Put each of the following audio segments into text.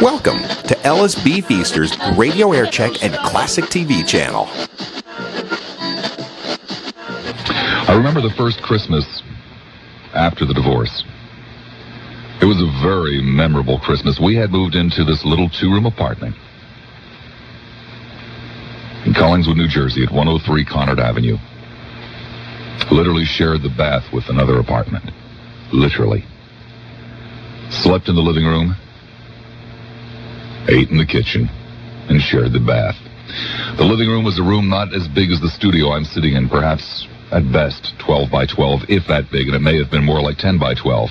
Welcome to LSB Feaster's Radio Aircheck and Classic TV channel. I remember the first Christmas after the divorce. It was a very memorable Christmas. We had moved into this little two-room apartment in Collingswood, New Jersey at 103 Conard Avenue. Literally shared the bath with another apartment. Literally. Slept in the living room, ate in the kitchen, and shared the bath. The living room was a room not as big as the studio I'm sitting in, perhaps at best 12 by 12, if that big, and it may have been more like 10 by 12.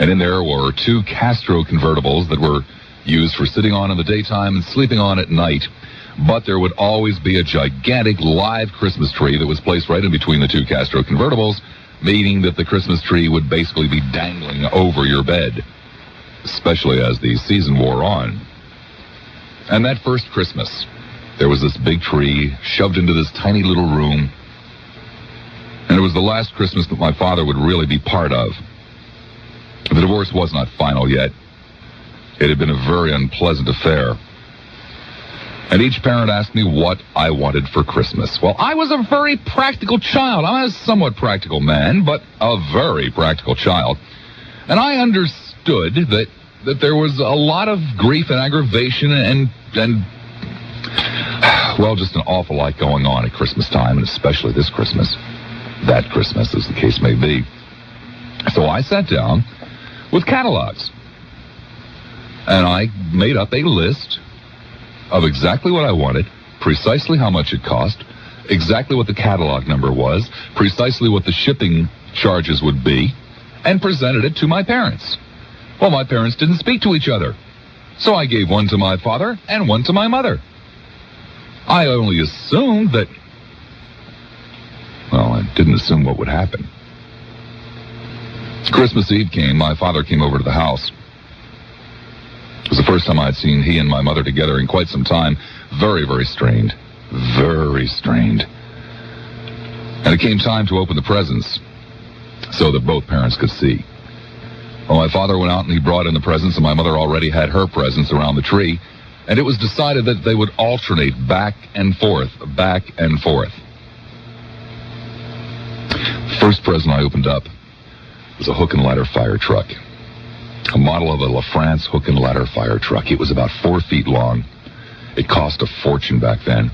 And in there were two Castro convertibles that were used for sitting on in the daytime and sleeping on at night. But there would always be a gigantic live Christmas tree that was placed right in between the two Castro convertibles, meaning that the Christmas tree would basically be dangling over your bed, especially as the season wore on. And that first Christmas, there was this big tree shoved into this tiny little room, and it was the last Christmas that my father would really be part of. The divorce was not final yet. It had been a very unpleasant affair. And each parent asked me what I wanted for Christmas. Well, I was a very practical child. I'm a somewhat practical man, but a very practical child. And I understood that there was a lot of grief and aggravation and well, just an awful lot going on at Christmas time, and especially this Christmas. That Christmas, as the case may be. So I sat down with catalogs, and I made up a list of exactly what I wanted, precisely how much it cost, exactly what the catalog number was, precisely what the shipping charges would be, and presented it to my parents. Well, my parents didn't speak to each other, so I gave one to my father and one to my mother. I only assumed that, well, I didn't assume what would happen. Christmas Eve came, my father came over to the house. It was the first time I'd seen he and my mother together in quite some time. Very, very strained. Very strained. And it came time to open the presents so that both parents could see. Well, my father went out and he brought in the presents, and my mother already had her presents around the tree. And it was decided that they would alternate back and forth, back and forth. The first present I opened up was a hook and ladder fire truck. A model of a La France hook and ladder fire truck. It was about 4 feet long. It cost a fortune back then.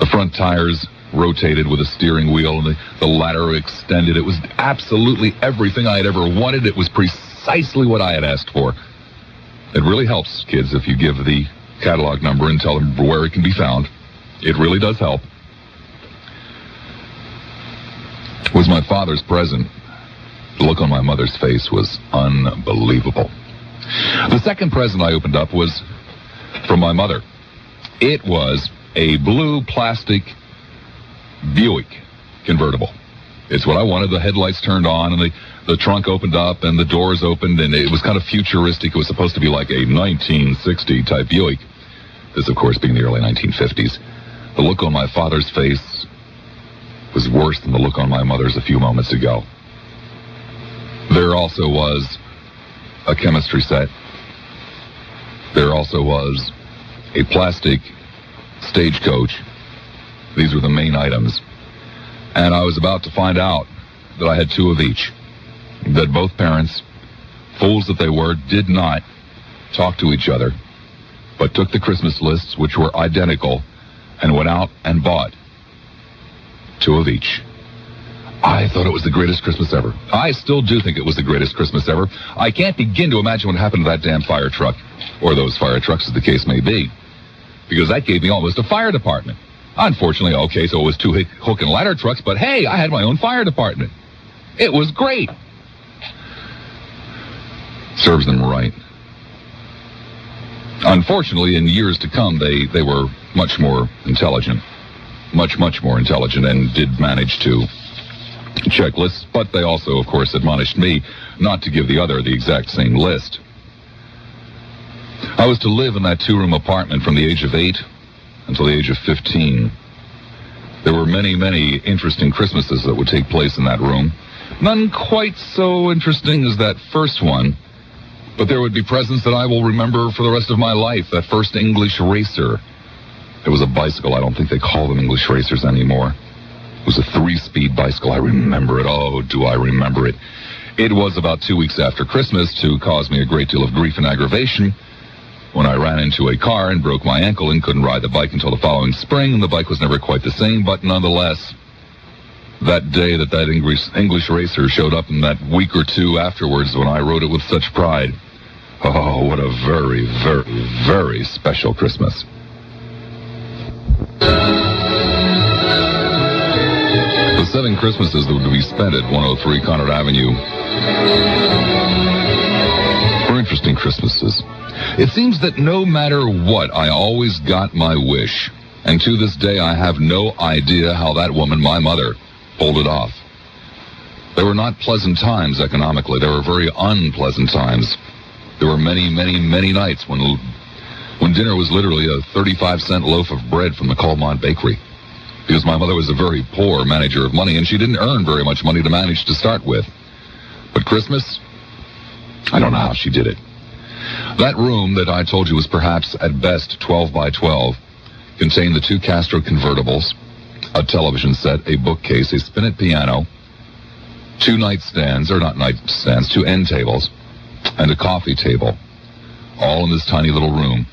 The front tires rotated with a steering wheel, and the ladder extended. It was absolutely everything I had ever wanted. It was precisely what I had asked for. It really helps, kids, if you give the catalog number and tell them where it can be found. It really does help. It was my father's present. The look on my mother's face was unbelievable. The second present I opened up was from my mother. It was a blue plastic Buick convertible. It's what I wanted. The headlights turned on, and the trunk opened up, and the doors opened, and it was kind of futuristic. It was supposed to be like a 1960 type Buick. This, of course, being the early 1950s. The look on my father's face was worse than the look on my mother's a few moments ago. There also was a chemistry set. There also was a plastic stagecoach. These were the main items. And I was about to find out that I had 2 of each. That both parents, fools that they were, did not talk to each other, but took the Christmas lists, which were identical, and went out and bought 2 of each. I thought it was the greatest Christmas ever. I still do think it was the greatest Christmas ever. I can't begin to imagine what happened to that damn fire truck, or those fire trucks as the case may be, because that gave me almost a fire department. Unfortunately, okay, so it was 2 hook and ladder trucks, but hey, I had my own fire department. It was great. Serves them right. Unfortunately, in years to come, they were much more intelligent. Much, much more intelligent, and did manage to check lists, but they also, of course, admonished me not to give the other the exact same list. I was to live in that 2-room apartment from the age of 8 until the age of 15. There were many, many interesting Christmases that would take place in that room. None quite so interesting as that first one, But there would be presents that I will remember for the rest of my life. That first English racer. It was a bicycle. I don't think they call them English racers anymore. It was a 3-speed bicycle. I remember it. Oh, do I remember it. It was about 2 weeks after Christmas to cause me a great deal of grief and aggravation when I ran into a car and broke my ankle and couldn't ride the bike until the following spring, and the bike was never quite the same, but nonetheless, that day that English racer showed up in that week or two afterwards when I rode it with such pride, oh, what a very, very, very special Christmas. The 7 Christmases that would be spent at 103 Conard Avenue were interesting Christmases. It seems that no matter what, I always got my wish. And to this day, I have no idea how that woman, my mother, pulled it off. There were not pleasant times economically. There were very unpleasant times. There were many, many, many nights when dinner was literally a 35-cent loaf of bread from the Colmont Bakery. Because my mother was a very poor manager of money, and she didn't earn very much money to manage to start with. But Christmas, I don't know how she did it. That room that I told you was perhaps at best 12 by 12 contained the 2 Castro convertibles, a television set, a bookcase, a spinet piano, 2 nightstands, or not nightstands, 2 end tables, and a coffee table, all in this tiny little room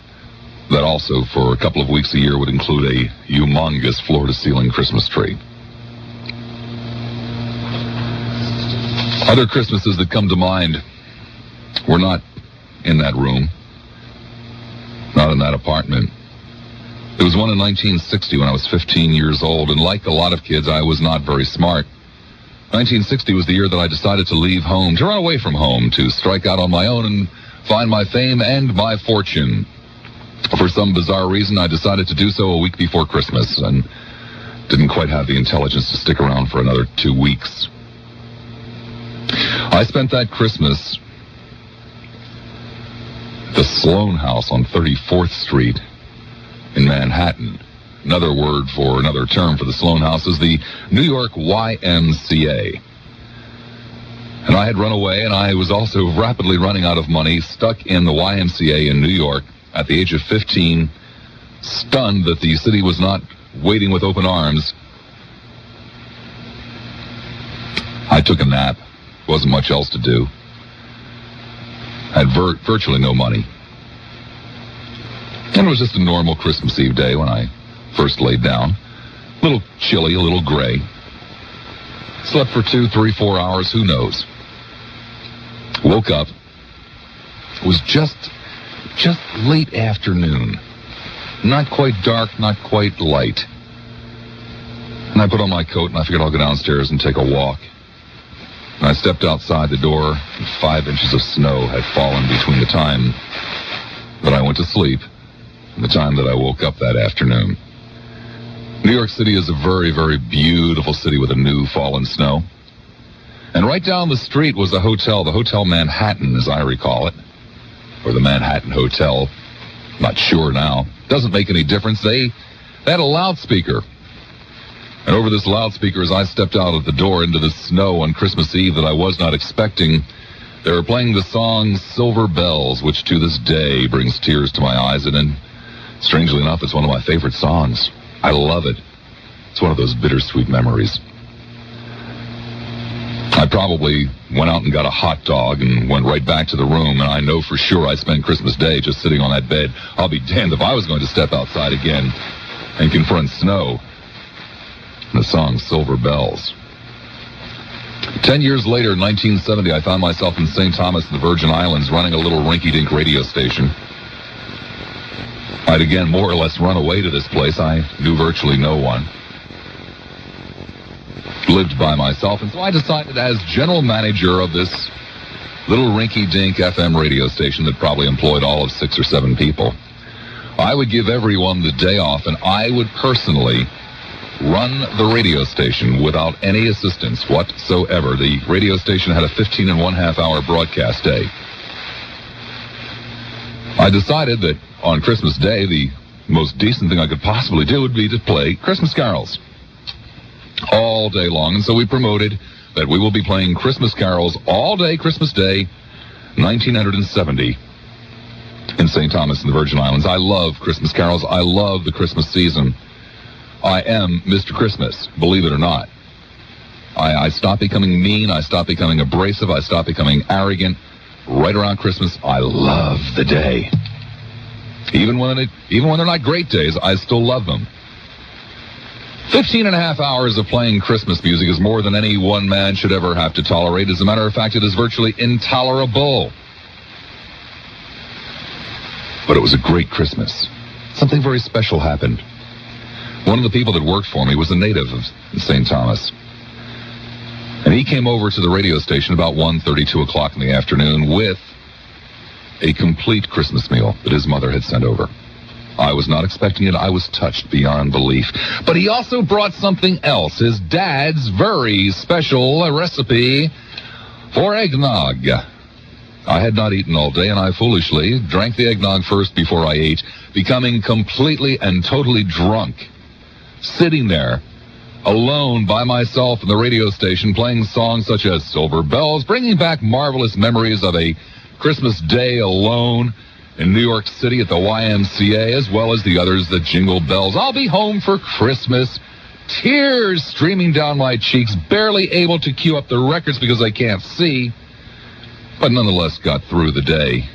that also for a couple of weeks a year would include a humongous floor-to-ceiling Christmas tree. Other Christmases that come to mind were not in that room, not in that apartment. There was one in 1960 when I was 15 years old, and like a lot of kids, I was not very smart. 1960 was the year that I decided to leave home, to run away from home, to strike out on my own and find my fame and my fortune. For some bizarre reason, I decided to do so a week before Christmas, and didn't quite have the intelligence to stick around for another 2 weeks. I spent that Christmas at the Sloan House on 34th Street in Manhattan. Another term for the Sloan House is the New York YMCA. And I had run away, and I was also rapidly running out of money, stuck in the YMCA in New York at the age of 15, stunned that the city was not waiting with open arms. I took a nap. Wasn't much else to do. Had virtually no money. And it was just a normal Christmas Eve day when I first laid down. A little chilly, a little gray. Slept for 2, 3, 4 hours, who knows. Woke up. It was just late afternoon. Not quite dark, not quite light. And I put on my coat and I figured I'll go downstairs and take a walk. And I stepped outside the door, and 5 inches of snow had fallen between the time that I went to sleep and the time that I woke up that afternoon. New York City is a very, very beautiful city with a new fallen snow. And right down the street was a hotel, the Hotel Manhattan, as I recall it, or the Manhattan Hotel. Not sure now. Doesn't make any difference. They had a loudspeaker. And over this loudspeaker, as I stepped out of the door into the snow on Christmas Eve that I was not expecting, they were playing the song Silver Bells, which to this day brings tears to my eyes. And strangely enough, it's one of my favorite songs. I love it. It's one of those bittersweet memories. I probably went out and got a hot dog and went right back to the room, and I know for sure I spent Christmas Day just sitting on that bed. I'll be damned if I was going to step outside again and confront snow. And the song Silver Bells. 10 years later, in 1970, I found myself in St. Thomas in the Virgin Islands running a little rinky-dink radio station. I'd again more or less run away to this place. I knew virtually no one. Lived by myself, and so I decided as general manager of this little rinky-dink FM radio station that probably employed all of 6 or 7 people, I would give everyone the day off, and I would personally run the radio station without any assistance whatsoever. The radio station had a 15.5-hour broadcast day. I decided that on Christmas Day, the most decent thing I could possibly do would be to play Christmas carols all day long. And so we promoted that we will be playing Christmas carols all day Christmas Day 1970 in St. Thomas in the Virgin Islands. I love Christmas carols. I love the Christmas season. I am Mr. Christmas, believe it or not. I stopped becoming mean. I stopped becoming abrasive. I stopped becoming arrogant. Right around Christmas, I love the day. Even when they're not great days, I still love them. 15 and a half hours of playing Christmas music is more than any one man should ever have to tolerate. As a matter of fact, it is virtually intolerable. But it was a great Christmas. Something very special happened. One of the people that worked for me was a native of St. Thomas. And he came over to the radio station about 1:30, 2 o'clock in the afternoon with a complete Christmas meal that his mother had sent over. I was not expecting it. I was touched beyond belief. But he also brought something else, his dad's very special recipe for eggnog. I had not eaten all day, and I foolishly drank the eggnog first before I ate, becoming completely and totally drunk, sitting there alone by myself in the radio station, playing songs such as Silver Bells, bringing back marvelous memories of a Christmas day alone in New York City at the YMCA, as well as the others that jingle bells. I'll be home for Christmas. Tears streaming down my cheeks, barely able to cue up the records because I can't see, but nonetheless got through the day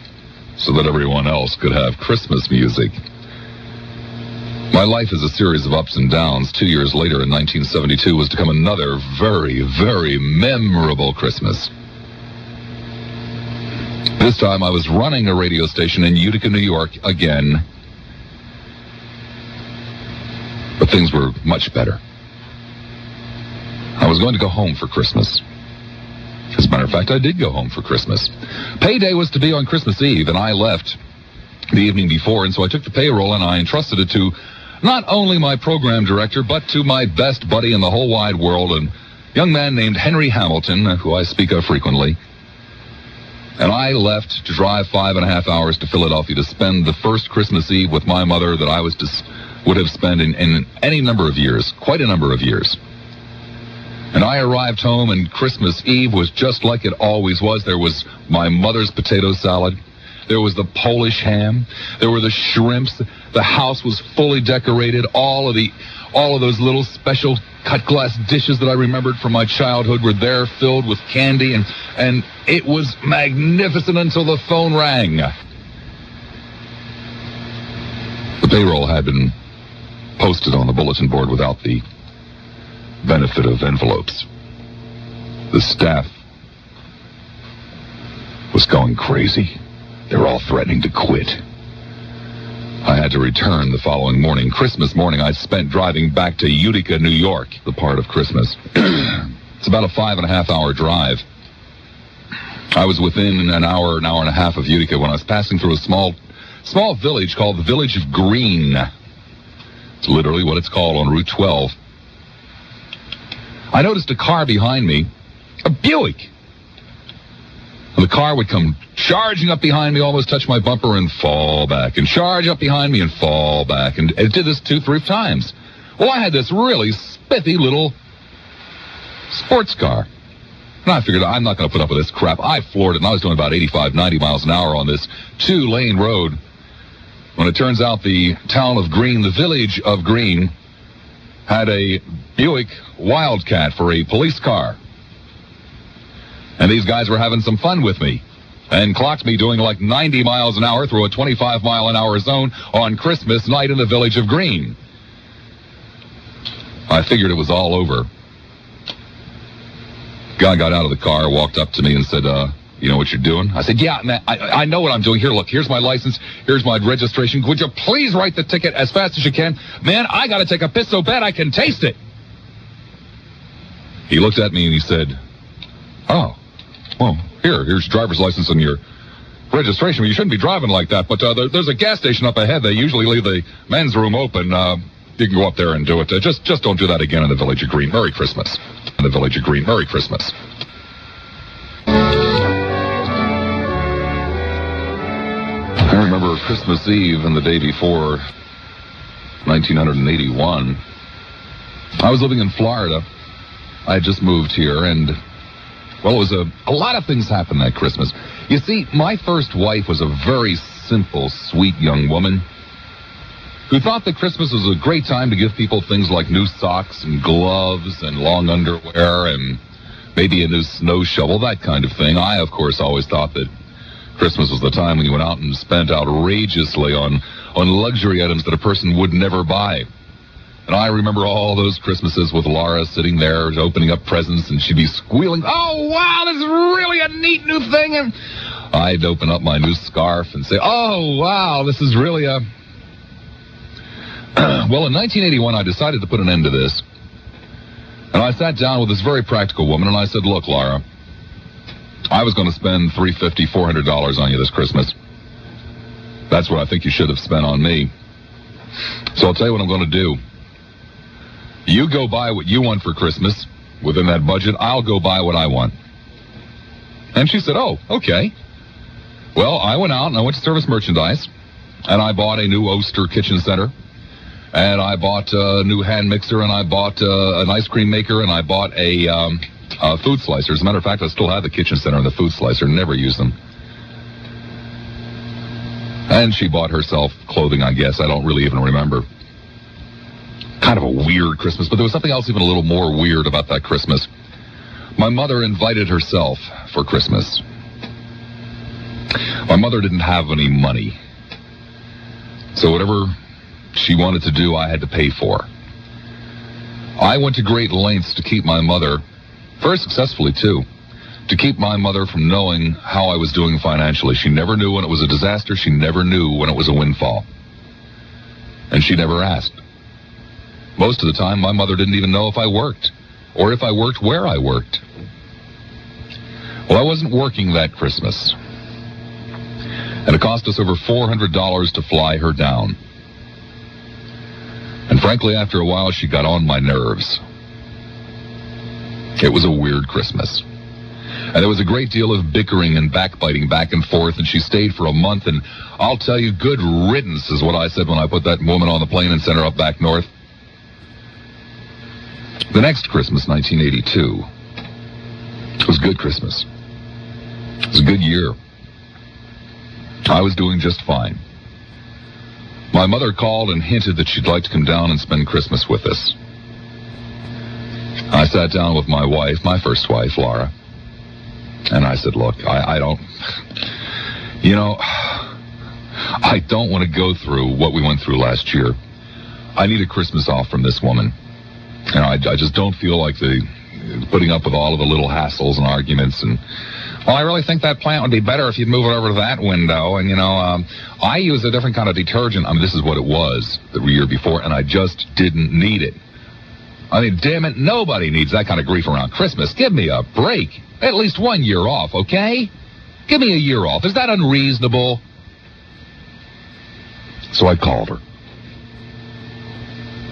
so that everyone else could have Christmas music. My life is a series of ups and downs. 2 years later, in 1972, was to come another very, very memorable Christmas. This time, I was running a radio station in Utica, New York, again. But things were much better. I was going to go home for Christmas. As a matter of fact, I did go home for Christmas. Payday was to be on Christmas Eve, and I left the evening before, and so I took the payroll and I entrusted it to not only my program director, but to my best buddy in the whole wide world, a young man named Henry Hamilton, who I speak of frequently. And I left to drive 5.5 hours to Philadelphia to spend the first Christmas Eve with my mother that I would have spent in any number of years, quite a number of years. And I arrived home, and Christmas Eve was just like it always was. There was my mother's potato salad. There was the Polish ham. There were the shrimps. The house was fully decorated. All of those little special cut glass dishes that I remembered from my childhood were there, filled with candy, and it was magnificent until the phone rang. The payroll had been posted on the bulletin board without the benefit of envelopes. The staff was going crazy. They were all threatening to quit. I had to return the following morning. Christmas morning, I spent driving back to Utica, New York, the part of Christmas. It's about a 5.5 hour drive. I was within an hour and a half of Utica when I was passing through a small village called the Village of Green. It's literally what it's called on Route 12. I noticed a car behind me, a Buick. And the car would come charging up behind me, almost touch my bumper and fall back, and charge up behind me and fall back. And it did this 2-3 times. Well, I had this really spiffy little sports car. And I figured I'm not going to put up with this crap. I floored it, and I was doing about 85, 90 miles an hour on this 2-lane road. When it turns out the town of Green, the Village of Green, had a Buick Wildcat for a police car. And these guys were having some fun with me and clocked me doing like 90 miles an hour through a 25-mile-an-hour zone on Christmas night in the Village of Green. I figured it was all over. Guy got out of the car, walked up to me and said, you know what you're doing? I said, yeah, man, I know what I'm doing. Here, look, here's my license. Here's my registration. Would you please write the ticket as fast as you can? Man, I got to take a piss so bad I can taste it. He looked at me and he said, oh, well, here's your driver's license and your registration. You shouldn't be driving like that, but there's a gas station up ahead. They usually leave the men's room open. You can go up there and do it. Just don't do that again in the Village of Green. Merry Christmas. In the Village of Green. Merry Christmas. I remember Christmas Eve and the day before, 1981. I was living in Florida. I had just moved here, and Well, it was a lot of things happened that Christmas. You see, my first wife was a very simple, sweet young woman who thought that Christmas was a great time to give people things like new socks and gloves and long underwear and maybe a new snow shovel, that kind of thing. I, of course, always thought that Christmas was the time when you went out and spent outrageously on luxury items that a person would never buy. And I remember all those Christmases with Laura sitting there opening up presents, and she'd be squealing, "Oh, wow, this is really a neat new thing." And I'd open up my new scarf and say, "Oh, wow, this is really a..." Well, in 1981, I decided to put an end to this. And I sat down with this very practical woman, and I said, "Look, Laura, I was going to spend $350, $400 on you this Christmas. That's what I think you should have spent on me. So I'll tell you what I'm going to do. You go buy what you want for Christmas within that budget. I'll go buy what I want." And she said, "Oh, okay." Well, I went out and I went to Service Merchandise, and I bought a new Oster kitchen center, and I bought a new hand mixer, and I bought an ice cream maker, and I bought a food slicer. As a matter of fact, I still have the kitchen center and the food slicer, never use them. And she bought herself clothing, I guess. I don't really even remember. Kind of a weird Christmas, but there was something else even a little more weird about that Christmas. My mother invited herself for Christmas. My mother didn't have any money, so whatever she wanted to do, I had to pay for. I went to great lengths to keep my mother, very successfully too, to keep my mother from knowing how I was doing financially. She never knew when it was a disaster. She never knew when it was a windfall. And she never asked. Most of the time, my mother didn't even know if I worked, or if I worked, where I worked. Well, I wasn't working that Christmas, and it cost us over $400 to fly her down. And frankly, after a while, she got on my nerves. It was a weird Christmas. And there was a great deal of bickering and backbiting back and forth, and she stayed for a month, and I'll tell you, good riddance is what I said when I put that woman on the plane and sent her up back north. The next Christmas, 1982, was a good Christmas. It was a good year. I was doing just fine. My mother called and hinted that she'd like to come down and spend Christmas with us. I sat down with my wife, my first wife, Laura, and I said, "Look, I don't want to go through what we went through last year. I need a Christmas off from this woman. You know, I just don't feel like putting up with all of the little hassles and arguments. And, well, I really think that plant would be better if you'd move it over to that window. And, I use a different kind of detergent." I mean, this is what it was the year before, and I just didn't need it. I mean, damn it, nobody needs that kind of grief around Christmas. Give me a break. At least 1 year off, okay? Give me a year off. Is that unreasonable? So I called her.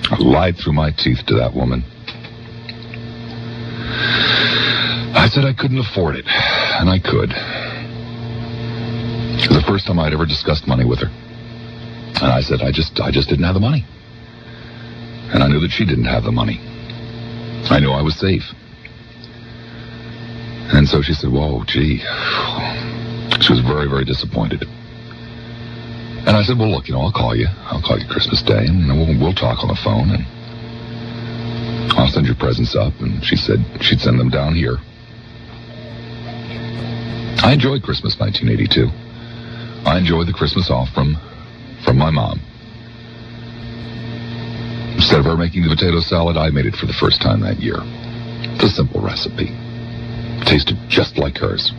I lied through my teeth to that woman. I said I couldn't afford it, and I could. It was the first time I'd ever discussed money with her. And I said I just didn't have the money. And I knew that she didn't have the money. I knew I was safe. And so she said, "Whoa, gee." She was very, very disappointed. And I said, "Well, look, I'll call you. I'll call you Christmas Day, and we'll talk on the phone, and I'll send your presents up." And she said she'd send them down here. I enjoyed Christmas 1982. I enjoyed the Christmas off from my mom. Instead of her making the potato salad, I made it for the first time that year. It's a simple recipe. It tasted just like hers.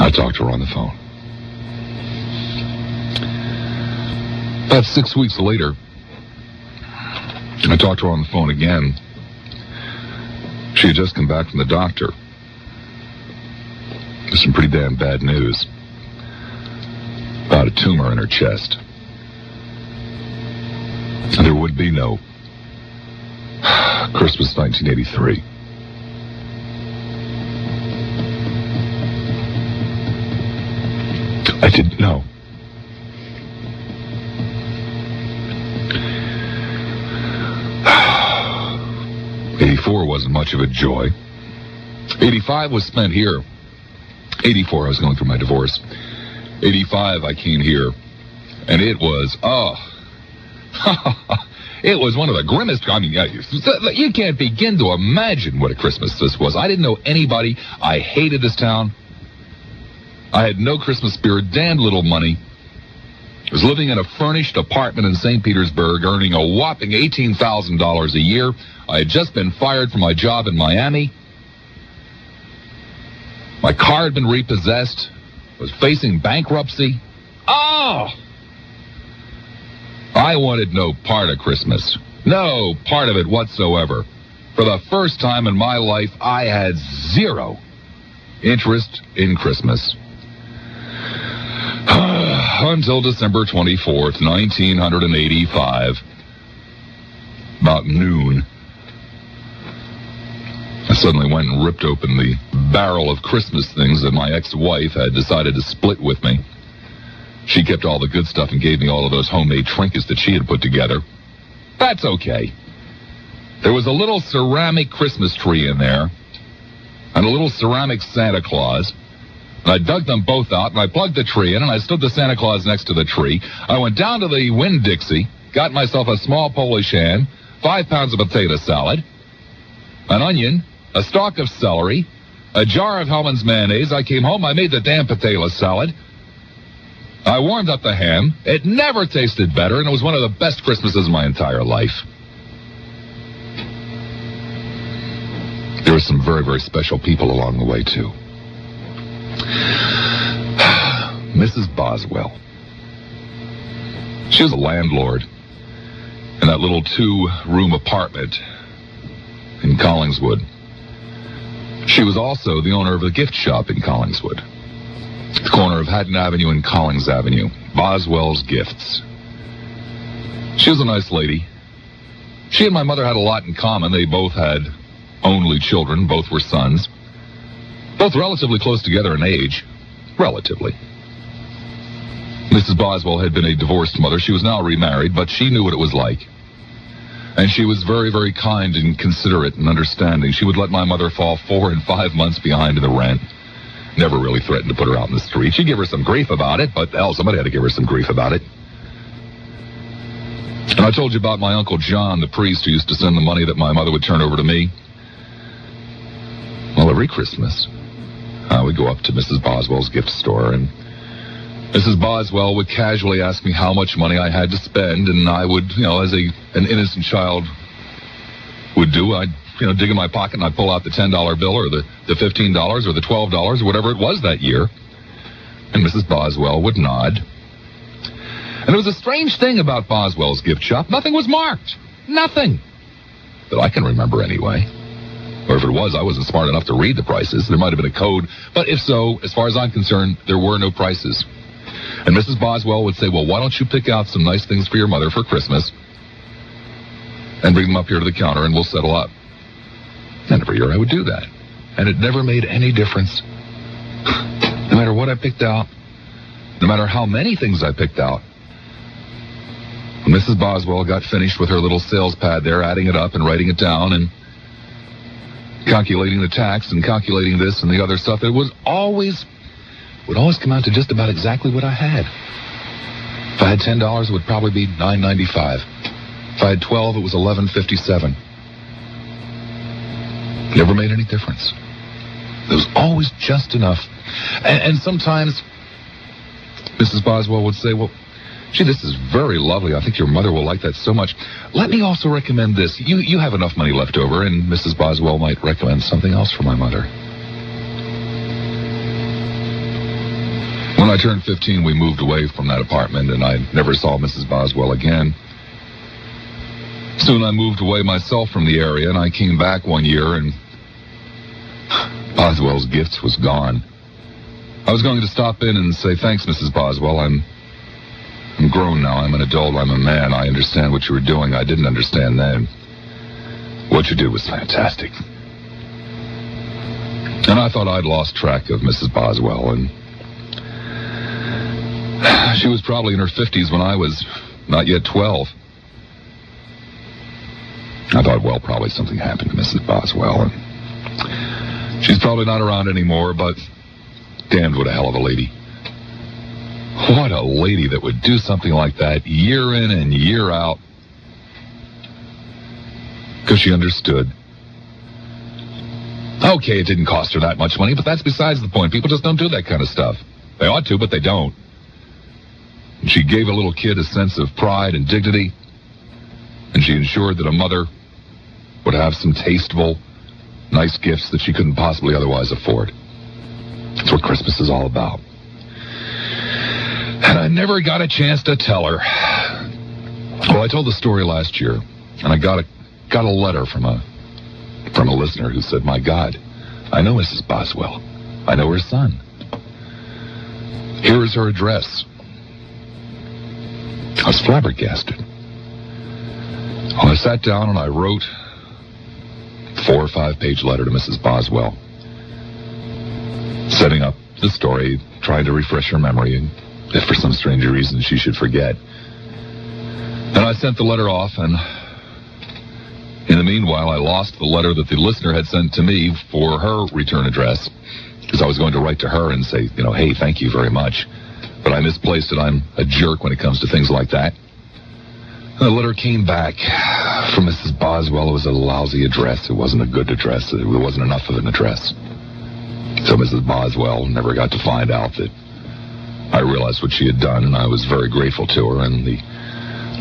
I talked to her on the phone. About 6 weeks later, I talked to her on the phone again. She had just come back from the doctor. There's some pretty damn bad news about a tumor in her chest. And there would be no Christmas 1983. I didn't know. 84 wasn't much of a joy. 85 was spent here. 84, I was going through my divorce. 85, I came here. And it was, it was one of the grimmest. I mean, you can't begin to imagine what a Christmas this was. I didn't know anybody. I hated this town. I had no Christmas spirit, damned little money. I was living in a furnished apartment in St. Petersburg, earning a whopping $18,000 a year. I had just been fired from my job in Miami. My car had been repossessed. I was facing bankruptcy. Oh! I wanted no part of Christmas. No part of it whatsoever. For the first time in my life, I had zero interest in Christmas. Until December 24th, 1985. About noon. I suddenly went and ripped open the barrel of Christmas things that my ex-wife had decided to split with me. She kept all the good stuff and gave me all of those homemade trinkets that she had put together. That's okay. There was a little ceramic Christmas tree in there and a little ceramic Santa Claus. And I dug them both out, and I plugged the tree in, and I stood the Santa Claus next to the tree. I went down to the Winn-Dixie, got myself a small Polish ham, 5 pounds of potato salad, an onion, a stalk of celery, a jar of Hellmann's mayonnaise. I came home, I made the damn potato salad. I warmed up the ham. It never tasted better, and it was one of the best Christmases of my entire life. There were some very, very special people along the way, too. Mrs. Boswell. She was a landlord in that little 2-room apartment in Collingswood. She was also the owner of a gift shop in Collingswood. The corner of Haddon Avenue and Collins Avenue. Boswell's Gifts. She was a nice lady. She and my mother had a lot in common. They both had only children. Both were sons. Both relatively close together in age. Relatively. Mrs. Boswell had been a divorced mother. She was now remarried, but she knew what it was like. And she was very, very kind and considerate and understanding. She would let my mother fall 4 and 5 months behind in the rent. Never really threatened to put her out in the street. She'd give her some grief about it, but hell, somebody had to give her some grief about it. And I told you about my Uncle John, the priest, who used to send the money that my mother would turn over to me. Well, every Christmas, I would go up to Mrs. Boswell's gift store, and Mrs. Boswell would casually ask me how much money I had to spend, and I would, as an innocent child would do, I'd, dig in my pocket and I'd pull out the $10 bill or the $15 or the $12 or whatever it was that year. And Mrs. Boswell would nod. And there was a strange thing about Boswell's gift shop. Nothing was marked. Nothing. That I can remember anyway. Or if it was, I wasn't smart enough to read the prices. There might have been a code. But if so, as far as I'm concerned, there were no prices. And Mrs. Boswell would say, well, why don't you pick out some nice things for your mother for Christmas and bring them up here to the counter and we'll settle up. And every year I would do that. And it never made any difference. No matter what I picked out, no matter how many things I picked out. When Mrs. Boswell got finished with her little sales pad there, adding it up and writing it down and calculating the tax and calculating this and the other stuff, it would always come out to just about exactly what I had. If I had $10, it would probably be $9.95. If I had 12, it was $11.57. Never made any difference. There was always just enough. And sometimes Mrs. Boswell would say, well, gee, this is very lovely. I think your mother will like that so much. Let me also recommend this. You have enough money left over, and Mrs. Boswell might recommend something else for my mother. When I turned 15, we moved away from that apartment, and I never saw Mrs. Boswell again. Soon I moved away myself from the area, and I came back one year, and Boswell's Gifts was gone. I was going to stop in and say, thanks, Mrs. Boswell. I'm grown now. I'm an adult. I'm a man. I understand what you were doing. I didn't understand then. What you did was fantastic. And I thought I'd lost track of Mrs. Boswell, and she was probably in her 50s when I was not yet 12. I thought, well, probably something happened to Mrs. Boswell. And she's probably not around anymore, but damned what a hell of a lady. What a lady that would do something like that year in and year out. Because she understood. Okay, it didn't cost her that much money, but that's besides the point. People just don't do that kind of stuff. They ought to, but they don't. And she gave a little kid a sense of pride and dignity, and she ensured that a mother would have some tasteful, nice gifts that she couldn't possibly otherwise afford. That's what Christmas is all about. And I never got a chance to tell her. Well, I told the story last year, and I got a letter from a listener who said, "My God, I know Mrs. Boswell. I know her son. Here is her address." I was flabbergasted. Well, I sat down and I wrote a 4 or 5 page letter to Mrs. Boswell, setting up the story, trying to refresh her memory, and if for some strange reason she should forget. And I sent the letter off, and in the meanwhile, I lost the letter that the listener had sent to me for her return address, because I was going to write to her and say, hey, thank you very much. But I misplaced it. I'm a jerk when it comes to things like that. And the letter came back from Mrs. Boswell. It was a lousy address. It wasn't a good address. There wasn't enough of an address. So Mrs. Boswell never got to find out that I realized what she had done, and I was very grateful to her. And the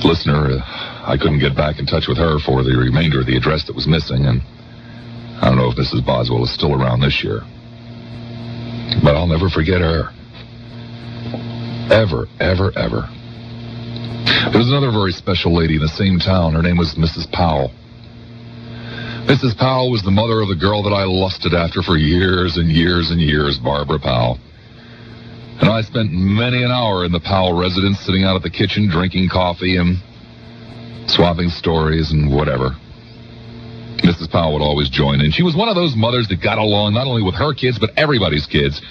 listener, I couldn't get back in touch with her for the remainder of the address that was missing, and I don't know if Mrs. Boswell is still around this year. But I'll never forget her. Ever, ever, ever. There was another very special lady in the same town. Her name was Mrs. Powell. Mrs. Powell was the mother of the girl that I lusted after for years and years and years, Barbara Powell. And I spent many an hour in the Powell residence, sitting out at the kitchen, drinking coffee and swapping stories and whatever. Mrs. Powell would always join in. She was one of those mothers that got along not only with her kids, but everybody's kids,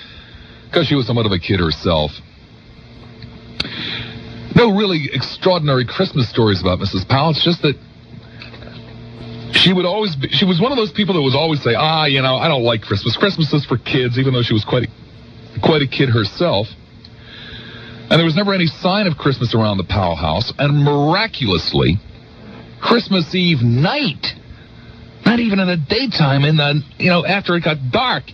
because she was somewhat of a kid herself. No really extraordinary Christmas stories about Mrs. Powell. It's just that she was one of those people that was always say, I don't like Christmas. Christmas is for kids, even though she was quite a kid herself. And there was never any sign of Christmas around the Powell house. And miraculously, Christmas Eve night, not even in the daytime, after it got dark,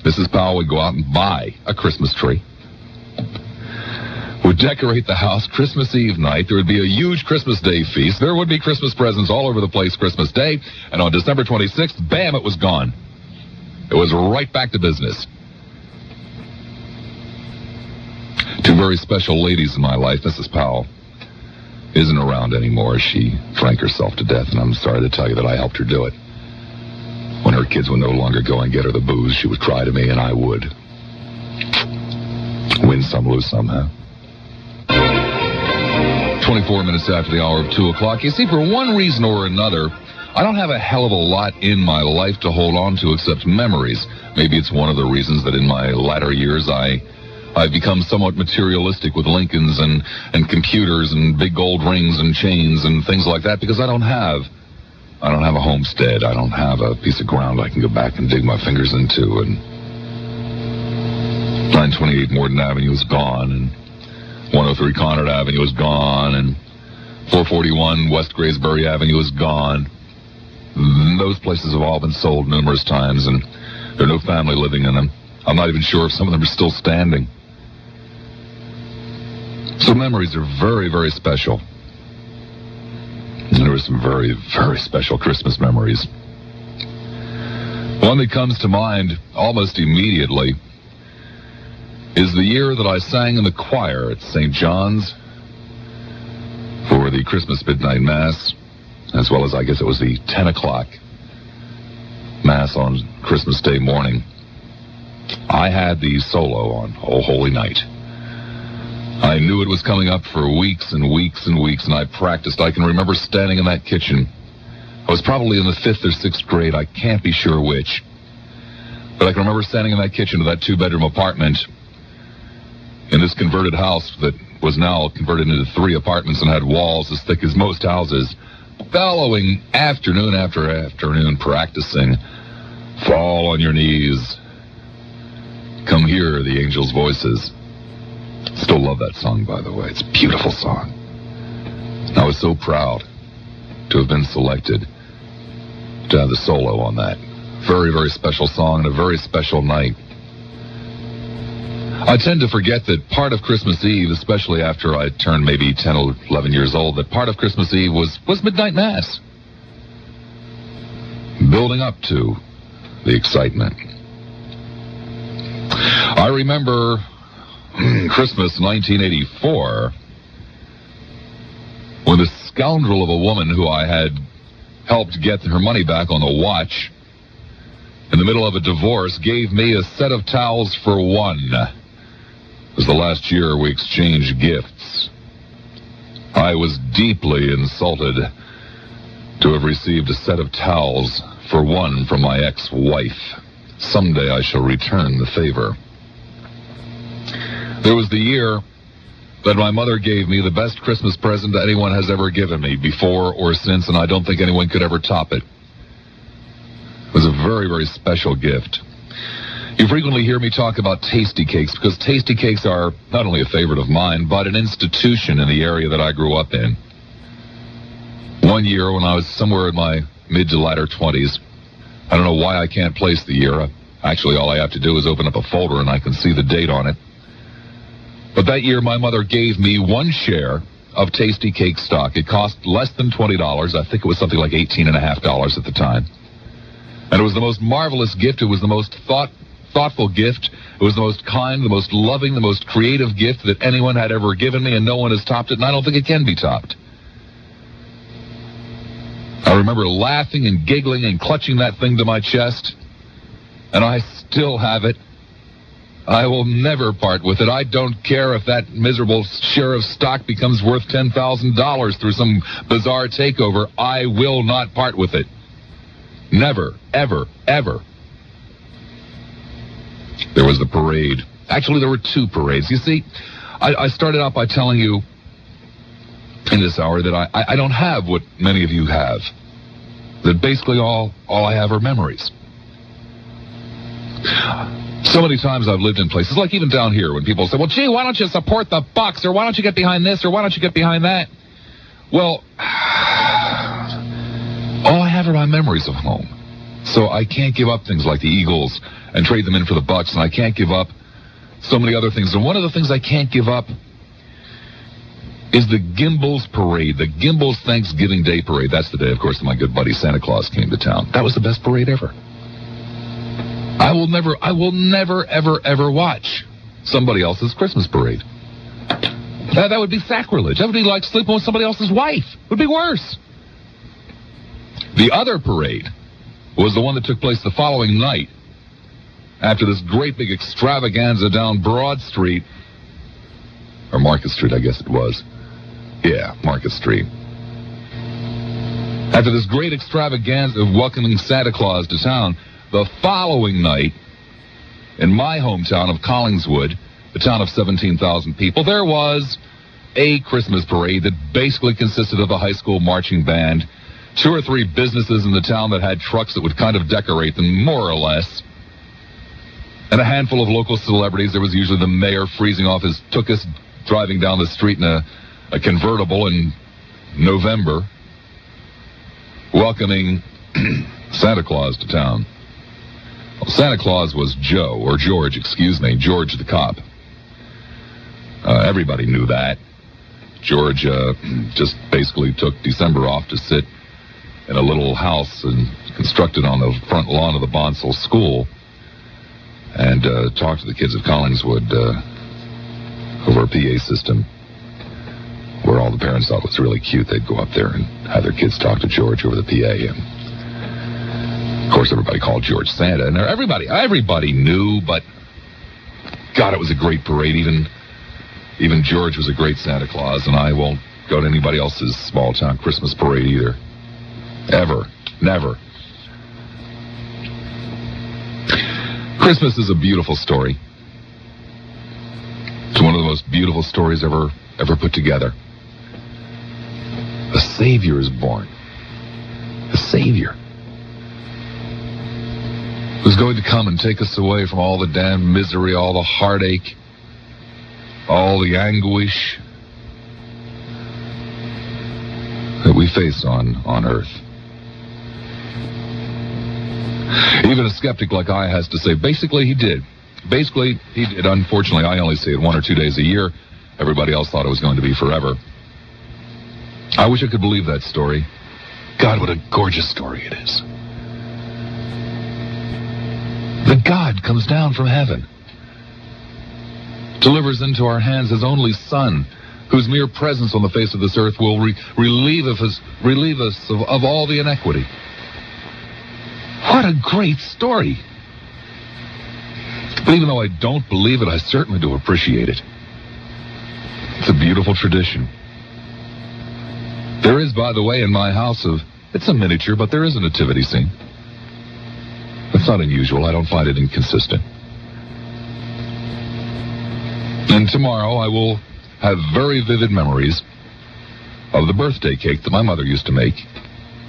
Mrs. Powell would go out and buy a Christmas tree, would decorate the house Christmas Eve night. There would be a huge Christmas Day feast. There would be Christmas presents all over the place Christmas Day. And on December 26th, bam, it was gone. It was right back to business. Two very special ladies in my life. Mrs. Powell isn't around anymore. She drank herself to death, and I'm sorry to tell you that I helped her do it. When her kids would no longer go and get her the booze, she would cry to me, and I would. Win some, lose some, huh? 24 minutes after the hour of 2 o'clock. You see, for one reason or another, I don't have a hell of a lot in my life to hold on to except memories. Maybe it's one of the reasons that in my latter years I've become somewhat materialistic with Lincolns and computers and big gold rings and chains and things like that, because I don't have a homestead. I don't have a piece of ground I can go back and dig my fingers into. And 928 Morden Avenue is gone, and 103 Conard Avenue is gone, and 441 West Graysbury Avenue is gone. Those places have all been sold numerous times, and there are no family living in them. I'm not even sure if some of them are still standing. So memories are very, very special. And there were some very, very special Christmas memories. One that comes to mind almost immediately is the year that I sang in the choir at St. John's for the Christmas Midnight Mass, as well as I guess it was the 10 o'clock Mass on Christmas Day morning. I had the solo on Oh Holy Night. I knew it was coming up for weeks and weeks and weeks, and I practiced. I can remember standing in that kitchen. I was probably in the 5th or 6th grade. I can't be sure which. But I can remember standing in that kitchen of that 2-bedroom apartment in this converted house that was now converted into 3 apartments and had walls as thick as most houses, bellowing afternoon after afternoon practicing. Fall on your knees. Come hear the angels' voices. Still love that song, by the way. It's a beautiful song. I was so proud to have been selected to have the solo on that. Very, very special song and a very special night. I tend to forget that part of Christmas Eve, especially after I turned maybe 10 or 11 years old, that part of Christmas Eve was midnight mass. Building up to the excitement. I remember Christmas 1984 when the scoundrel of a woman who I had helped get her money back on the watch in the middle of a divorce gave me a set of towels for one. It was the last year we exchanged gifts. I was deeply insulted to have received a set of towels for one from my ex-wife. Someday I shall return the favor. There was the year that my mother gave me the best Christmas present that anyone has ever given me, before or since, and I don't think anyone could ever top it. It was a very, very special gift. You frequently hear me talk about tasty cakes, because tasty cakes are not only a favorite of mine, but an institution in the area that I grew up in. One year when I was somewhere in my mid to latter 20s, I don't know why I can't place the year. Actually, all I have to do is open up a folder and I can see the date on it. But that year, my mother gave me one share of Tasty Cake stock. It cost less than $20. I think it was something like $18.50 at the time. And it was the most marvelous gift. It was the most thoughtful gift. It was the most kind, the most loving, the most creative gift that anyone had ever given me, and no one has topped it, and I don't think it can be topped. I remember laughing and giggling and clutching that thing to my chest, and I still have it. I will never part with it. I don't care if that miserable share of stock becomes worth $10,000 through some bizarre takeover. I will not part with it. Never, ever, ever. There was the parade. Actually, there were two parades. You see, I started out by telling you in this hour that I don't have what many of you have. That basically all I have are memories. So many times I've lived in places, like even down here, when people say, well, gee, why don't you support the Bucks, or why don't you get behind this, or why don't you get behind that? Well, all I have are my memories of home. So I can't give up things like the Eagles and trade them in for the Bucks, and I can't give up so many other things. And one of the things I can't give up is the Gimbals Parade, the Gimbals Thanksgiving Day Parade. That's the day, of course, that my good buddy Santa Claus came to town. That was the best parade ever. I will never, ever, ever watch somebody else's Christmas parade. That would be sacrilege. That would be like sleeping with somebody else's wife. It would be worse. The other parade was the one that took place the following night after this great big extravaganza down Broad Street, or Market Street, I guess it was. Yeah, Market Street. After this great extravaganza of welcoming Santa Claus to town, the following night, in my hometown of Collingswood, the town of 17,000 people, there was a Christmas parade that basically consisted of a high school marching band, 2 or 3 businesses in the town that had trucks that would kind of decorate them, more or less, and a handful of local celebrities. There was usually the mayor freezing off his tuchus, driving down the street in a convertible in November, welcoming Santa Claus to town. Well, Santa Claus was George the cop. Everybody knew that. George just basically took December off to sit in a little house and constructed on the front lawn of the Bonsall School and talk to the kids of Collingswood over a PA system where all the parents thought it was really cute. They'd go up there and have their kids talk to George over the PA. And of course, everybody called George Santa, and everybody knew, but God, it was a great parade. Even George was a great Santa Claus, and I won't go to anybody else's small-town Christmas parade either. Ever. Never. Christmas is a beautiful story. It's one of the most beautiful stories ever put together. A Savior is born. Savior who's going to come and take us away from all the damn misery, all the heartache, all the anguish that we face on earth. Even a skeptic like I has to say, basically he did. Basically, he did. Unfortunately, I only see it 1 or 2 days a year. Everybody else thought it was going to be forever. I wish I could believe that story. God, what a gorgeous story it is. That God comes down from heaven, delivers into our hands his only Son, whose mere presence on the face of this earth will relieve us of all the inequity. What a great story. But even though I don't believe it, I certainly do appreciate it. It's a beautiful tradition. There is, by the way, in my house, it's a miniature, but there is a nativity scene. It's not unusual. I don't find it inconsistent. And tomorrow I will have very vivid memories of the birthday cake that my mother used to make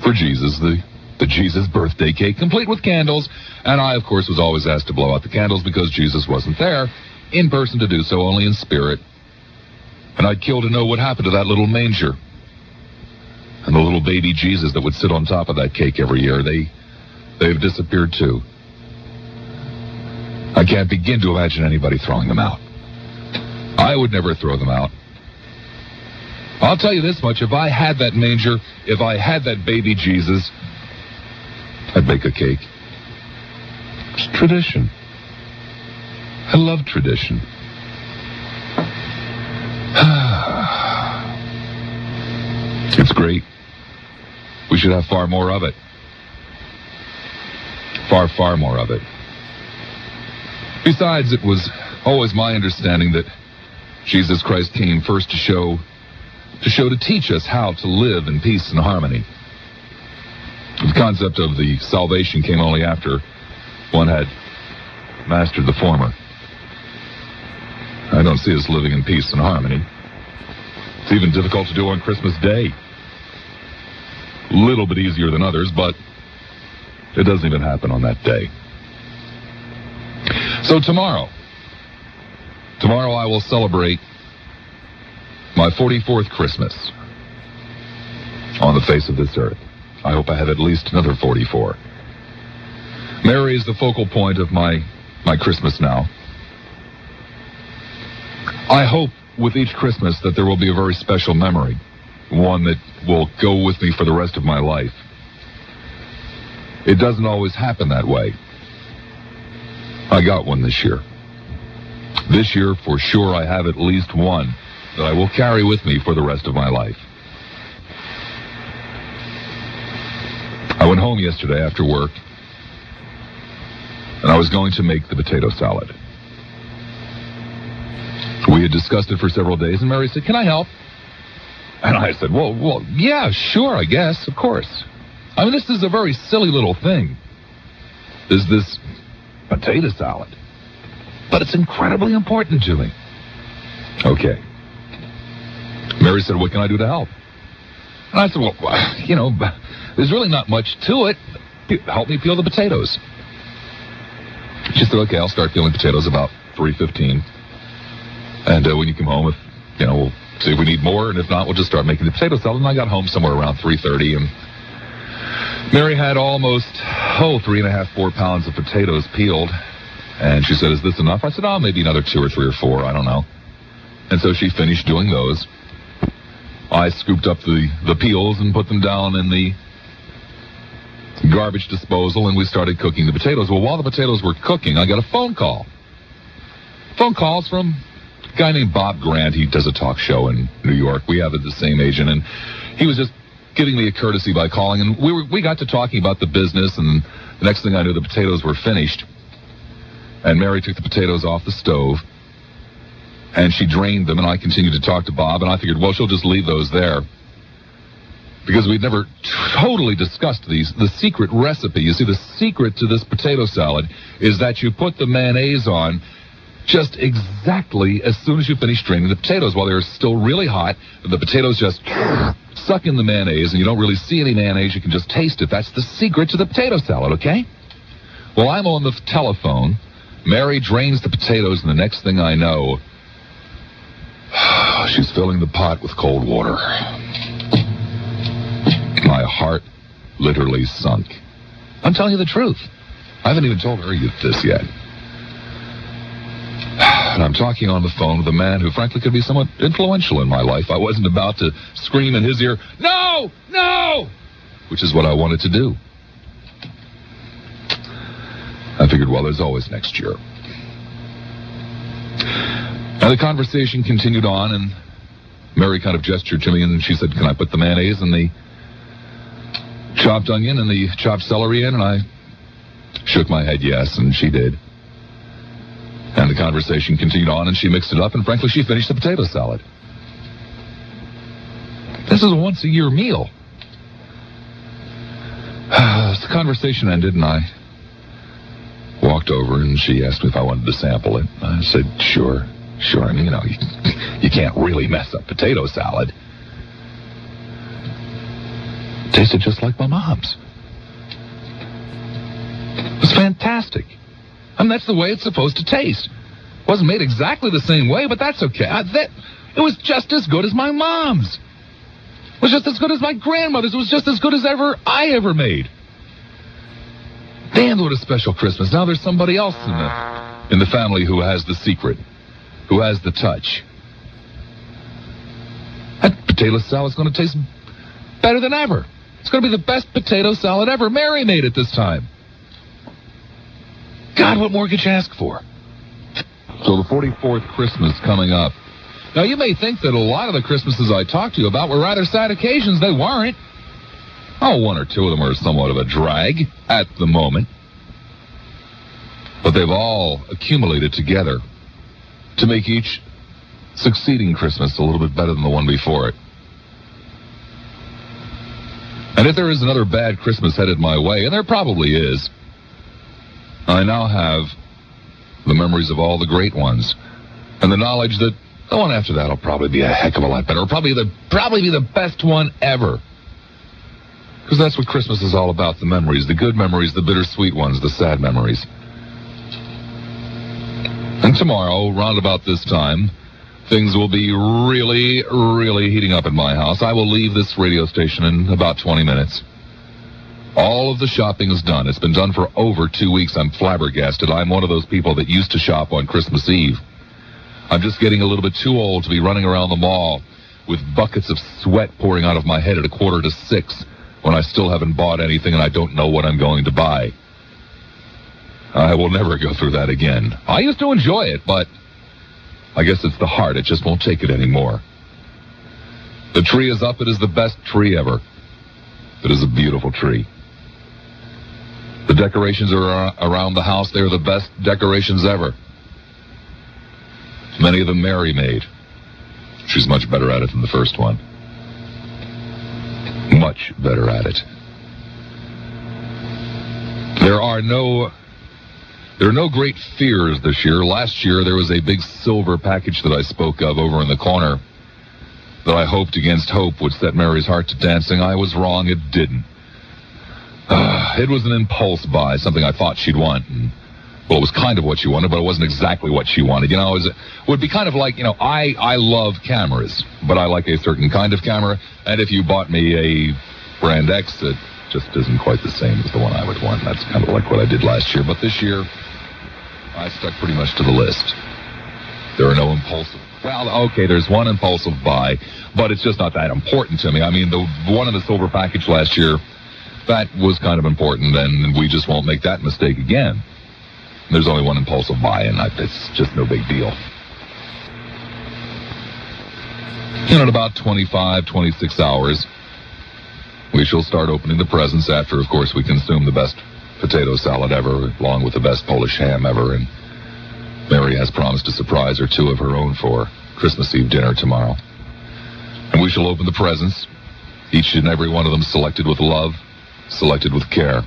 for Jesus, the Jesus birthday cake, complete with candles. And I, of course, was always asked to blow out the candles because Jesus wasn't there in person to do so, only in spirit. And I'd kill to know what happened to that little manger and the little baby Jesus that would sit on top of that cake every year. They've disappeared too. I can't begin to imagine anybody throwing them out. I would never throw them out. I'll tell you this much, if I had that manger, if I had that baby Jesus, I'd bake a cake. It's tradition. I love tradition. It's great. We should have far more of it. Far, far more of it. Besides, it was always my understanding that Jesus Christ came first to teach us how to live in peace and harmony. The concept of the salvation came only after one had mastered the former. I don't see us living in peace and harmony. It's even difficult to do on Christmas Day. A little bit easier than others, but it doesn't even happen on that day. So tomorrow I will celebrate my 44th Christmas on the face of this earth. I hope I have at least another 44. Mary is the focal point of my Christmas now. I hope with each Christmas that there will be a very special memory, one that will go with me for the rest of my life. It doesn't always happen that way. I got one this year. This year, for sure, I have at least one that I will carry with me for the rest of my life. I went home yesterday after work, and I was going to make the potato salad. We had discussed it for several days, and Mary said, "Can I help?" And I said, well, yeah, sure, I guess, of course. I mean, this is a very silly little thing. There's this potato salad. But it's incredibly important to me. Okay. Mary said, "What can I do to help?" And I said, well, there's really not much to it. Help me peel the potatoes. She said, "Okay, I'll start peeling potatoes about 3:15. And when you come home, we'll see if we need more, and if not, we'll just start making the potato salad." And I got home somewhere around 3:30, and Mary had almost, 3.5, 4 pounds of potatoes peeled. And she said, "Is this enough?" I said, maybe another 2 or 3 or 4, I don't know. And so she finished doing those. I scooped up the peels and put them down in the garbage disposal, and we started cooking the potatoes. Well, while the potatoes were cooking, I got a phone call. Phone calls from a guy named Bob Grant. He does a talk show in New York. We have the same agent, and he was just giving me a courtesy by calling, and we got to talking about the business, and the next thing I knew, the potatoes were finished. And Mary took the potatoes off the stove, and she drained them, and I continued to talk to Bob, and I figured, well, she'll just leave those there. Because we'd never totally discussed the secret recipe. You see, the secret to this potato salad is that you put the mayonnaise on just exactly as soon as you finish draining the potatoes. While they're still really hot, the potatoes just suck in the mayonnaise, and you don't really see any mayonnaise. You can just taste it. That's the secret to the potato salad, okay? Well, I'm on the telephone. Mary drains the potatoes, and the next thing I know, she's filling the pot with cold water. My heart literally sunk. I'm telling you the truth. I haven't even told her this yet. And I'm talking on the phone with a man who, frankly, could be somewhat influential in my life. I wasn't about to scream in his ear, "No! No!" which is what I wanted to do. I figured, well, there's always next year. Now, the conversation continued on, and Mary kind of gestured to me, and she said, "Can I put the mayonnaise and the chopped onion and the chopped celery in?" And I shook my head yes, and she did. And the conversation continued on, and she mixed it up, and frankly, she finished the potato salad. This is a once-a-year meal. The conversation ended, and I walked over, and she asked me if I wanted to sample it. I said, sure. I mean, you can't really mess up potato salad. It tasted just like my mom's. It was fantastic. I mean, that's the way it's supposed to taste. It wasn't made exactly the same way, but that's okay. It was just as good as my mom's. It was just as good as my grandmother's. It was just as good as I ever made. Damn, what a special Christmas. Now there's somebody else in the family who has the secret, who has the touch. That potato salad's going to taste better than ever. It's going to be the best potato salad ever. Mary made it this time. God, what more could you ask for? So the 44th Christmas coming up. Now, you may think that a lot of the Christmases I talked to you about were rather sad occasions. They weren't. Oh, one or two of them are somewhat of a drag at the moment. But they've all accumulated together to make each succeeding Christmas a little bit better than the one before it. And if there is another bad Christmas headed my way, and there probably is, I now have the memories of all the great ones, and the knowledge that the one after that will probably be a heck of a lot better. It'll probably be the best one ever. Because that's what Christmas is all about, the memories, the good memories, the bittersweet ones, the sad memories. And tomorrow, round about this time, things will be really, really heating up at my house. I will leave this radio station in about 20 minutes. All of the shopping is done. It's been done for over 2 weeks. I'm flabbergasted. I'm one of those people that used to shop on Christmas Eve. I'm just getting a little bit too old to be running around the mall with buckets of sweat pouring out of my head at 5:45 when I still haven't bought anything and I don't know what I'm going to buy. I will never go through that again. I used to enjoy it, but I guess it's the heart. It just won't take it anymore. The tree is up. It is the best tree ever. It is a beautiful tree. The decorations are around the house. They're the best decorations ever. Many of them Mary made. She's much better at it than the first one. Much better at it. There are no great fears this year. Last year, there was a big silver package that I spoke of over in the corner that I hoped against hope would set Mary's heart to dancing. I was wrong. It didn't. It was an impulse buy, something I thought she'd want. And, well, it was kind of what she wanted, but it wasn't exactly what she wanted. It would be kind of like, I love cameras, but I like a certain kind of camera. And if you bought me a brand X, it just isn't quite the same as the one I would want. That's kind of like what I did last year. But this year, I stuck pretty much to the list. There are no impulsive. Well, okay, there's one impulsive buy, but it's just not that important to me. I mean, the one in the silver package last year, that was kind of important, and we just won't make that mistake again. There's only one impulsive buy, and it's just no big deal. In about 25, 26 hours, we shall start opening the presents after, of course, we consume the best potato salad ever, along with the best Polish ham ever, and Mary has promised a surprise or two of her own for Christmas Eve dinner tomorrow. And we shall open the presents, each and every one of them selected with love, selected with care.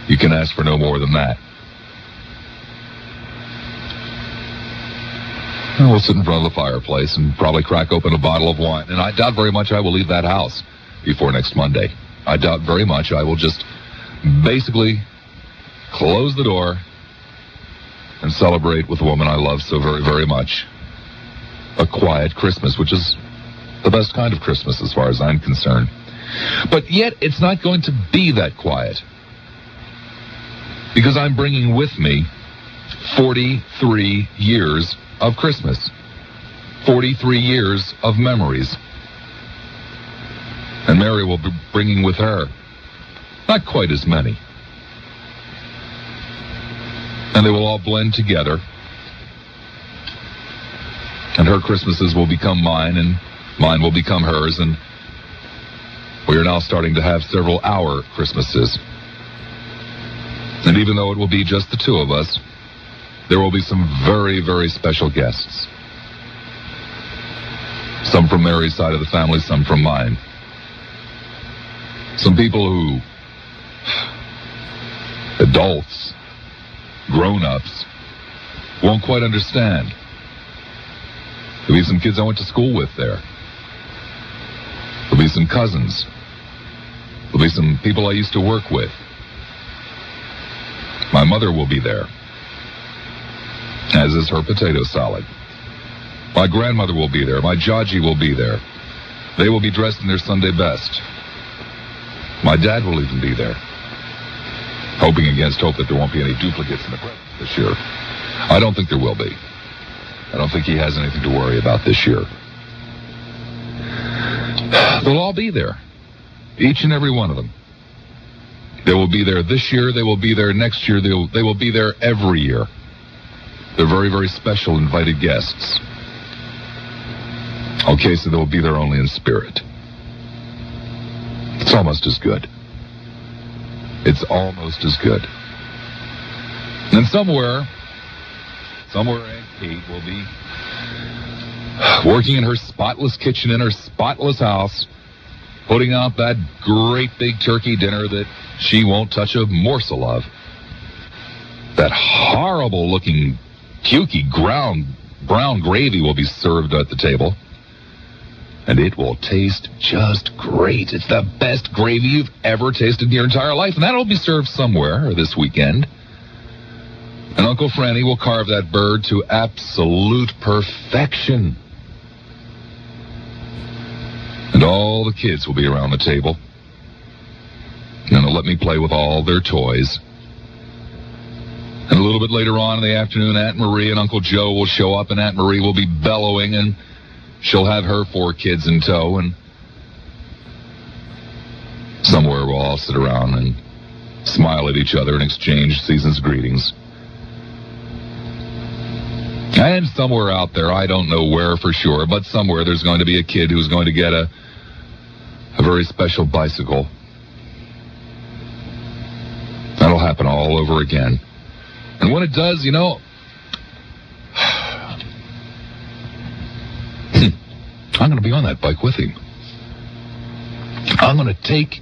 You can ask for no more than that. And we'll sit in front of the fireplace and probably crack open a bottle of wine. And I doubt very much I will leave that house before next Monday. I doubt very much I will just basically close the door and celebrate with the woman I love so very, very much. A quiet Christmas, which is the best kind of Christmas as far as I'm concerned. But yet, it's not going to be that quiet. Because I'm bringing with me 43 years of Christmas. 43 years of memories. And Mary will be bringing with her not quite as many. And they will all blend together. And her Christmases will become mine, and mine will become hers, and we are now starting to have several our Christmases. And even though it will be just the two of us, there will be some very, very special guests. Some from Mary's side of the family, some from mine. Some people who, adults, grown-ups, won't quite understand. There'll be some kids I went to school with there. There'll be some cousins. There'll be some people I used to work with. My mother will be there, as is her potato salad. My grandmother will be there. My Jaji will be there. They will be dressed in their Sunday best. My dad will even be there. Hoping against hope that there won't be any duplicates in the presents this year. I don't think there will be. I don't think he has anything to worry about this year. They'll all be there. Each and every one of them. They will be there this year. They will be there next year. They will be there every year. They're very, very special invited guests. Okay, so they will be there only in spirit. It's almost as good. It's almost as good. And somewhere Aunt Kate will be working in her spotless kitchen in her spotless house, putting out that great big turkey dinner that she won't touch a morsel of. That horrible-looking, pukey, brown gravy will be served at the table. And it will taste just great. It's the best gravy you've ever tasted in your entire life. And that'll be served somewhere this weekend. And Uncle Franny will carve that bird to absolute perfection. And all the kids will be around the table. And they'll let me play with all their toys. And a little bit later on in the afternoon, Aunt Marie and Uncle Joe will show up, and Aunt Marie will be bellowing, and she'll have her 4 kids in tow, and somewhere we'll all sit around and smile at each other and exchange season's greetings. And somewhere out there, I don't know where for sure, but somewhere there's going to be a kid who's going to get a very special bicycle. That'll happen all over again. And when it does, you know, I'm going to be on that bike with him. I'm going to take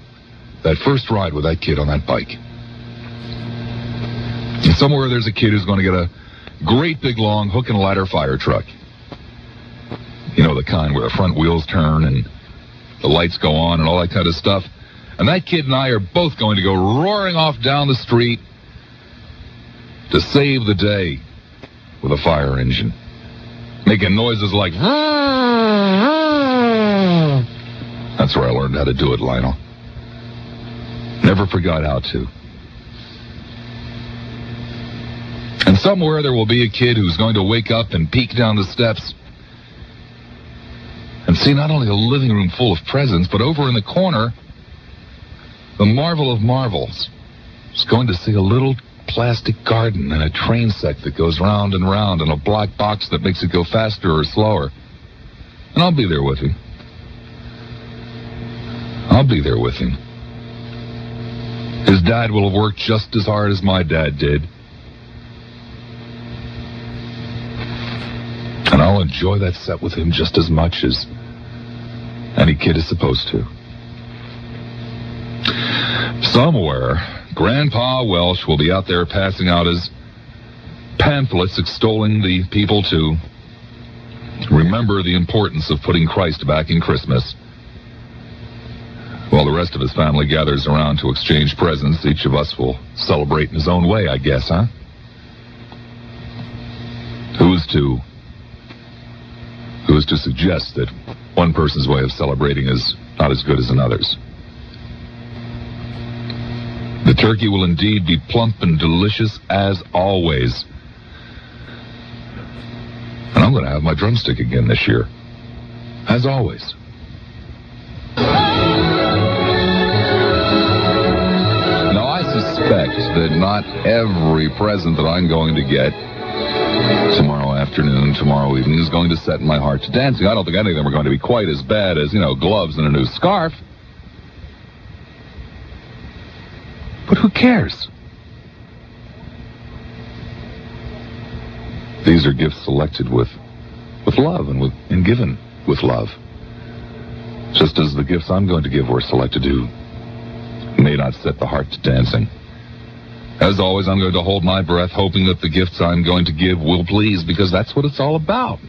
that first ride with that kid on that bike. And somewhere there's a kid who's going to get a great big long hook and ladder fire truck. You know, the kind where the front wheels turn and the lights go on and all that kind of stuff. And that kid and I are both going to go roaring off down the street to save the day with a fire engine. Making noises like... That's where I learned how to do it, Lionel. Never forgot how to. And somewhere there will be a kid who's going to wake up and peek down the steps and see not only a living room full of presents, but over in the corner, the marvel of marvels. He's going to see a little plastic garden and a train set that goes round and round and a black box that makes it go faster or slower. And I'll be there with him. I'll be there with him. His dad will have worked just as hard as my dad did. And I'll enjoy that set with him just as much as any kid is supposed to. Somewhere, Grandpa Welsh will be out there passing out his pamphlets extolling the people to remember the importance of putting Christ back in Christmas. While the rest of his family gathers around to exchange presents, each of us will celebrate in his own way, I guess, huh? Who's to suggest that one person's way of celebrating is not as good as another's? The turkey will indeed be plump and delicious as always. And I'm going to have my drumstick again this year, as always. Now, I suspect that not every present that I'm going to get tomorrow afternoon, tomorrow evening, is going to set my heart to dancing. I don't think any of them are going to be quite as bad as, gloves and a new scarf. But who cares? These are gifts selected with love and given with love. Just as the gifts I'm going to give were selected who may not set the heart to dancing. As always, I'm going to hold my breath, hoping that the gifts I'm going to give will please, because that's what it's all about.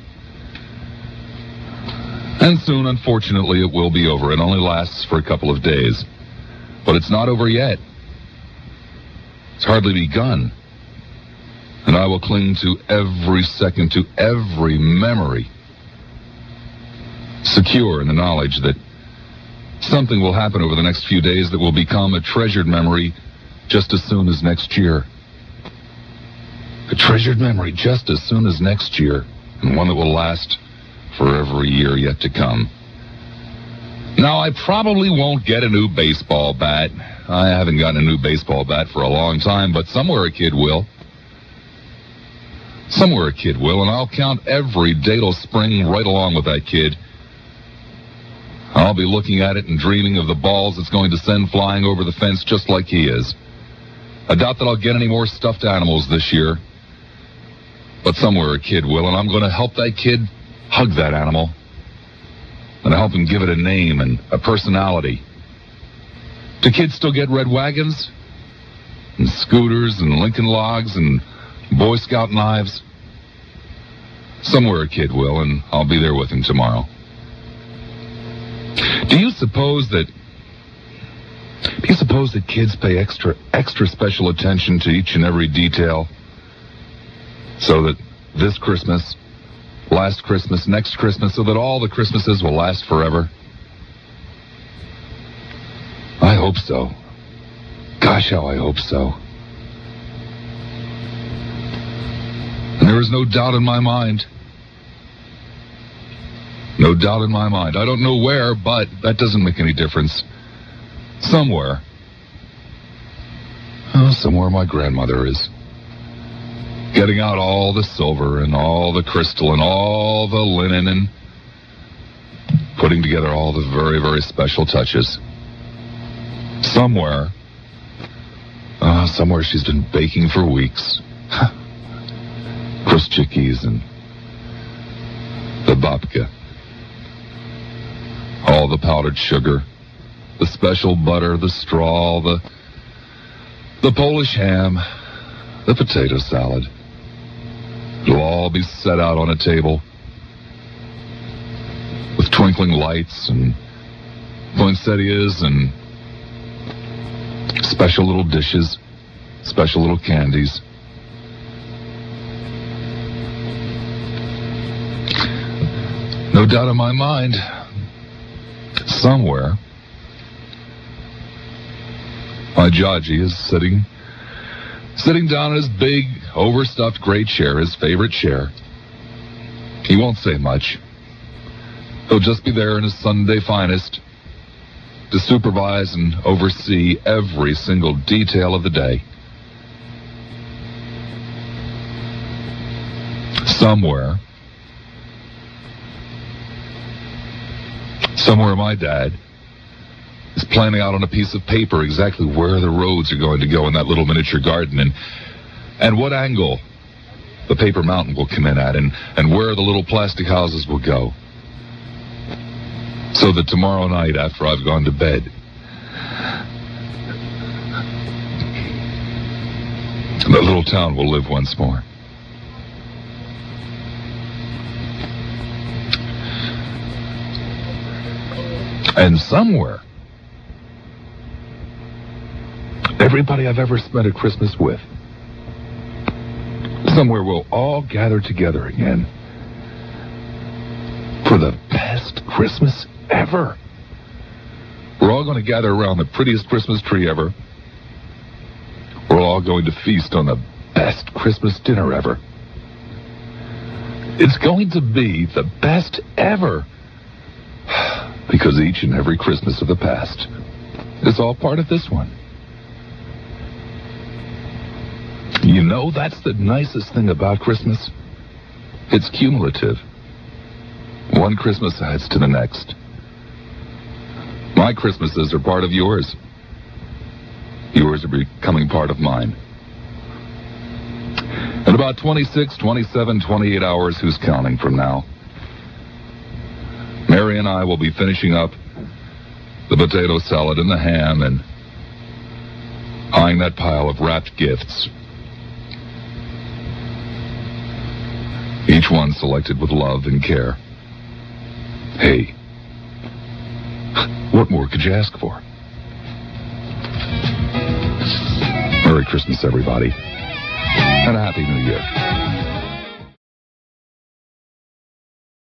And soon, unfortunately, it will be over. It only lasts for a couple of days. But it's not over yet. It's hardly begun. And I will cling to every second, to every memory, secure in the knowledge that something will happen over the next few days that will become a treasured memory just as soon as next year. A treasured memory just as soon as next year, and one that will last for every year yet to come. Now, I probably won't get a new baseball bat. I haven't gotten a new baseball bat for a long time, but somewhere a kid will. Somewhere a kid will, and I'll count every datal spring right along with that kid. I'll be looking at it and dreaming of the balls it's going to send flying over the fence just like he is. I doubt that I'll get any more stuffed animals this year. But somewhere a kid will, and I'm going to help that kid hug that animal. And help him give it a name and a personality. Do kids still get red wagons? And scooters and Lincoln logs and Boy Scout knives? Somewhere a kid will, and I'll be there with him tomorrow. Do you suppose that kids pay extra special attention to each and every detail so that this Christmas, last Christmas, next Christmas, so that all the Christmases will last forever? I hope so. Gosh, how I hope so. And there is no doubt in my mind. No doubt in my mind. I don't know where, but that doesn't make any difference. Somewhere. Oh, somewhere my grandmother is. Getting out all the silver and all the crystal and all the linen and putting together all the very, very special touches. Somewhere she's been baking for weeks. Chickies and the babka. All the powdered sugar, the special butter, the straw, the Polish ham, the potato salad. It'll all be set out on a table with twinkling lights and poinsettias and special little dishes, special little candies. No doubt in my mind, somewhere, my Jaji is sitting down in his big, overstuffed great chair, his favorite chair. He won't say much. He'll just be there in his Sunday finest to supervise and oversee every single detail of the day. Somewhere my dad is planning out on a piece of paper exactly where the roads are going to go in that little miniature garden and what angle the paper mountain will come in at and where the little plastic houses will go. So that tomorrow night after I've gone to bed, the little town will live once more. And somewhere, everybody I've ever spent a Christmas with, somewhere we'll all gather together again for the best Christmas ever. We're all going to gather around the prettiest Christmas tree ever. We're all going to feast on the best Christmas dinner ever. It's going to be the best ever. Because each and every Christmas of the past is all part of this one. You know, that's the nicest thing about Christmas. It's cumulative. One Christmas adds to the next. My Christmases are part of yours. Yours are becoming part of mine. In about 26, 27, 28 hours, who's counting from now? Mary and I will be finishing up the potato salad and the ham and eyeing that pile of wrapped gifts. Each one selected with love and care. Hey, what more could you ask for? Merry Christmas, everybody, and a Happy New Year.